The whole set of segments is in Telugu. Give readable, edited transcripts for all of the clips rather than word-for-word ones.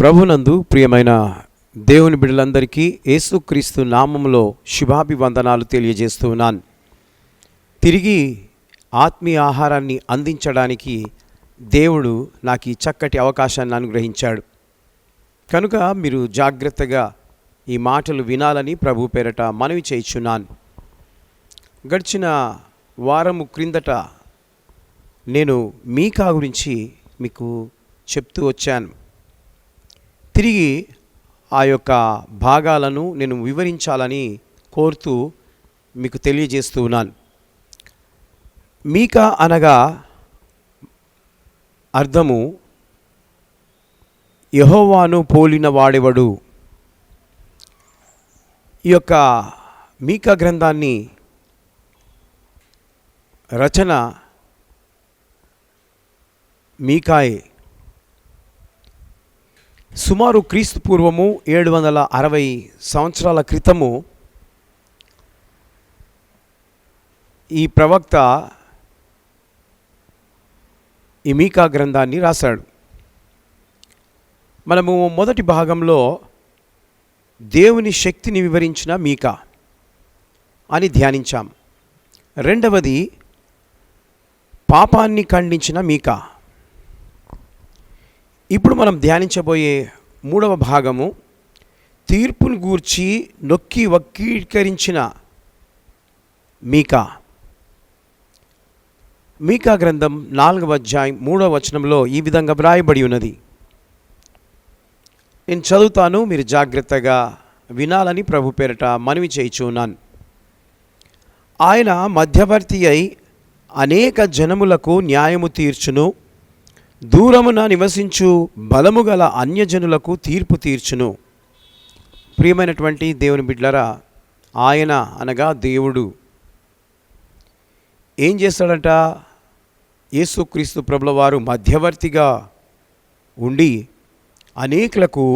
ప్రభునందు ప్రియమైన దేవుని బిడ్డలందరికీ యేసుక్రీస్తు నామములో శుభాభివందనాలు తెలియజేస్తున్నాను. తిరిగి ఆత్మీయ ఆహారాన్ని అందించడానికి దేవుడు నాకు ఈ చక్కటి అవకాశాన్ని అనుగ్రహించాడు. కనుక మీరు జాగ్రత్తగా ఈ మాటలు వినాలని ప్రభు పేరట మనవి చేయుచున్నాను. గడిచిన వారము క్రిందట నేను మీకా గురించి మీకు చెప్తూ వచ్చాను. తిరిగి ఆ యొక్క భాగాలను నేను వివరించాలని కోరుతూ మీకు తెలియజేస్తూ ఉన్నాను. మీకా అనగా అర్థము యెహోవాను పోలిన వాడెవడు. ఈ యొక్క మీకా గ్రంథాన్ని రచన మీకాయే. సుమారు క్రీస్తు పూర్వము 760 సంవత్సరాల క్రితము ఈ ప్రవక్త ఈ మీకా గ్రంథాన్ని రాశాడు. మనము మొదటి భాగంలో దేవుని శక్తిని వివరించిన మీకా అని ధ్యానించాం. రెండవది పాపాన్ని ఖండించిన మీకా. ఇప్పుడు మనం ధ్యానించబోయే మూడవ భాగము తీర్పును గూర్చి నొక్కి వక్రీకరించిన మీకా. మీకా గ్రంథం 4వ అధ్యాయం 3వ వచనంలో ఈ విధంగా వ్రాయబడి ఉన్నది. నేను చదువుతాను, మీరు జాగ్రత్తగా వినాలని ప్రభు పేరట మనవి చేయుచున్నాను. ఆయన మధ్యవర్తి అయి అనేక జనములకు న్యాయము తీర్చును, దూరమున నివసించు బలము గల అన్యజనులకు తీర్పు తీర్చును. ప్రియమైనటువంటి దేవుని బిడ్డలారా, ఆయన అనగా దేవుడు ఏం చేస్తాడంట? యేసుక్రీస్తు ప్రభుల వారు మధ్యవర్తిగా ఉండి అనేకులకు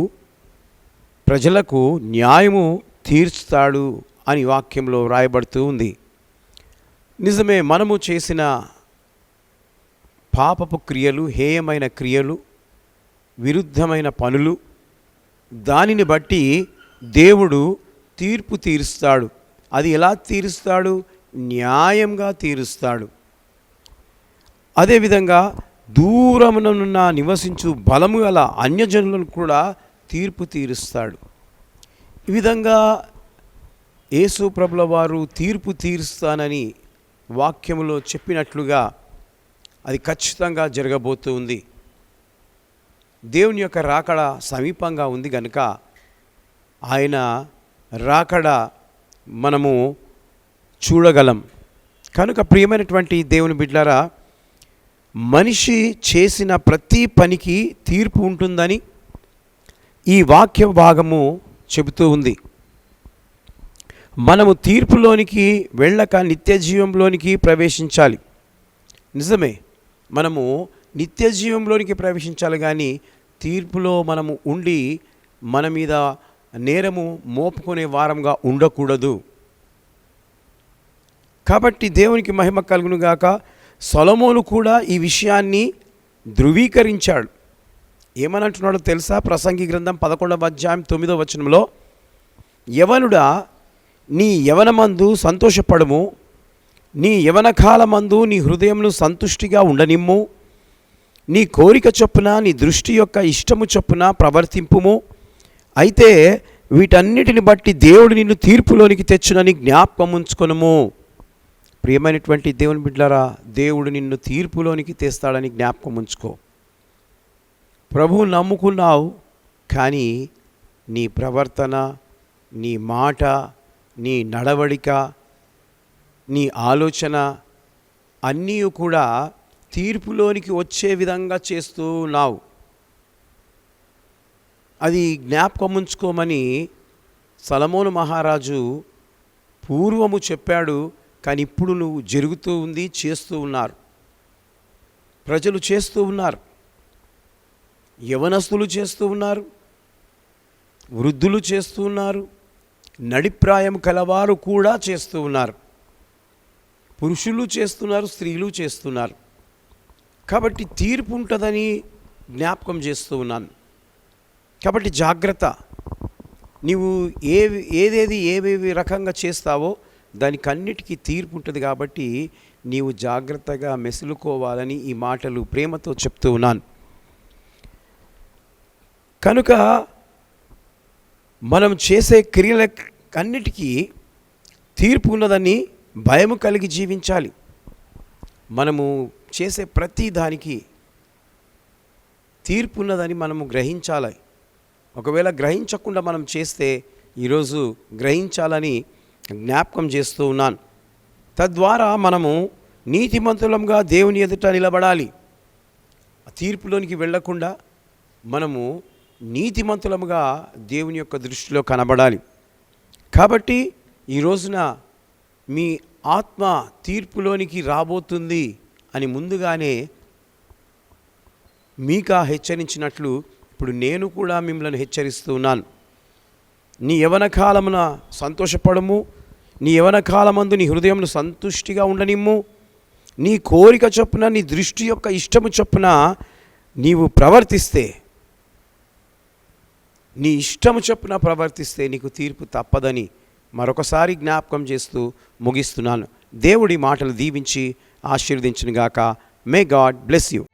ప్రజలకు న్యాయము తీర్చుతాడు అని వాక్యంలో వ్రాయబడుతూ ఉంది. నిజమే, మనము చేసిన పాపపు క్రియలు, హేయమైన క్రియలు, విరుద్ధమైన పనులు, దానిని బట్టి దేవుడు తీర్పు తీరుస్తాడు. అది ఎలా తీరుస్తాడు? న్యాయంగా తీరుస్తాడు. అదేవిధంగా దూరమున నివసించు బలము గల అన్యజనులను కూడా తీర్పు తీరుస్తాడు. ఈ విధంగా యేసు ప్రభుల వారు తీర్పు తీరుస్తానని వాక్యములో చెప్పినట్లుగా అది ఖచ్చితంగా జరగబోతూ ఉంది. దేవుని యొక్క రాకడ సమీపంగా ఉంది కనుక ఆయన రాకడ మనము చూడగలం. కనుక ప్రియమైనటువంటి దేవుని బిడ్డలారా, మనిషి చేసిన ప్రతి పనికి తీర్పు ఉంటుందని ఈ వాక్య భాగము చెబుతూ ఉంది. మనము తీర్పులోనికి వెళ్ళక నిత్య జీవంలోనికి ప్రవేశించాలి. నిజమే, మనము నిత్య జీవంలోనికి ప్రవేశించాలి, కానీ తీర్పులో మనము ఉండి మన మీద నేరము మోపుకునే వారంగా ఉండకూడదు. కాబట్టి దేవునికి మహిమ కలుగును గాక. సొలొమోను కూడా ఈ విషయాన్ని ధృవీకరించాడు. ఏమనంటున్నాడో తెలుసా? ప్రసంగి గ్రంథం 11వ అధ్యాయం 9వ వచనంలో, యవనుడా నీ యవనమందు సంతోషపడము, నీ యవన కాలమందు నీ హృదయమును సంతుష్టిగా ఉండనిమ్ము, నీ కోరిక చొప్పున నీ దృష్టి యొక్క ఇష్టము చొప్పున ప్రవర్తింపుము. అయితే వీటన్నిటిని బట్టి దేవుడు నిన్ను తీర్పులోనికి తెచ్చునని జ్ఞాపకం ఉంచుకొనుము. ప్రియమైనటువంటి దేవుని బిడ్డలారా, దేవుడు నిన్ను తీర్పులోనికి తెస్తాడని జ్ఞాపకం ఉంచుకో. ప్రభువు నమ్ముకున్నావు, కానీ నీ ప్రవర్తన, నీ మాట, నీ నడవడిక, నీ ఆలోచన అన్నీ కూడా తీర్పులోనికి వచ్చే విధంగా చేస్తూ ఉన్నావు. అది జ్ఞాపకం ఉంచుకోమని సొలొమోను మహారాజు పూర్వము చెప్పాడు. కానీ ఇప్పుడు నువ్వు జరుగుతూ ఉంది, చేస్తూ ఉన్నారు, ప్రజలు చేస్తూ ఉన్నారు, యవనస్తులు చేస్తూ ఉన్నారు, వృద్ధులు చేస్తూ ఉన్నారు, నడిప్రాయం కలవారు కూడా చేస్తూ ఉన్నారు. పురుషులు చేస్తున్నారు, స్త్రీలు చేస్తున్నారు. కాబట్టి తీర్పు ఉంటుందని జ్ఞాపకం చేస్తూ ఉన్నాను. కాబట్టి జాగ్రత్త. నీవు ఏవేవి రకంగా చేస్తావో దానికన్నిటికీ తీర్పు ఉంటుంది. కాబట్టి నీవు జాగ్రత్తగా మెసులుకోవాలని ఈ మాటలు ప్రేమతో చెప్తూ ఉన్నాను. కనుక మనం చేసే క్రియలకన్నిటికీ తీర్పు ఉన్నదని భయము కలిగి జీవించాలి. మనము చేసే ప్రతి దానికి తీర్పు ఉన్నదని మనము గ్రహించాలి. ఒకవేళ గ్రహించకుండా మనం చేస్తే ఈరోజు గ్రహించాలని జ్ఞాపకం చేస్తూ ఉన్నాను. తద్వారా మనము నీతిమంతులంగా దేవుని ఎదుట నిలబడాలి. తీర్పులోనికి వెళ్ళకుండా మనము నీతిమంతులముగా దేవుని యొక్క దృష్టిలో కనబడాలి. కాబట్టి ఈ రోజున మీ ఆత్మ తీర్పులోనికి రాబోతుంది అని ముందుగానే మీకా హెచ్చరించినట్లు ఇప్పుడు నేను కూడా మిమ్మల్ని హెచ్చరిస్తూ ఉన్నాను. నీ యవన కాలమున సంతోషపడము, నీ యవన కాలమందు నీ హృదయమును సంతుష్టిగా ఉండనిమ్ము. నీ కోరిక చొప్పున, నీ దృష్టి యొక్క ఇష్టము చొప్పున నీవు ప్రవర్తిస్తే, నీ ఇష్టము చొప్పున ప్రవర్తిస్తే నీకు తీర్పు తప్పదని మరొకసారి జ్ఞాపకం చేస్తూ ముగిస్తున్నాను. దేవుడి మాటలు దీవించి ఆశీర్వదించునుగాక. May God bless you.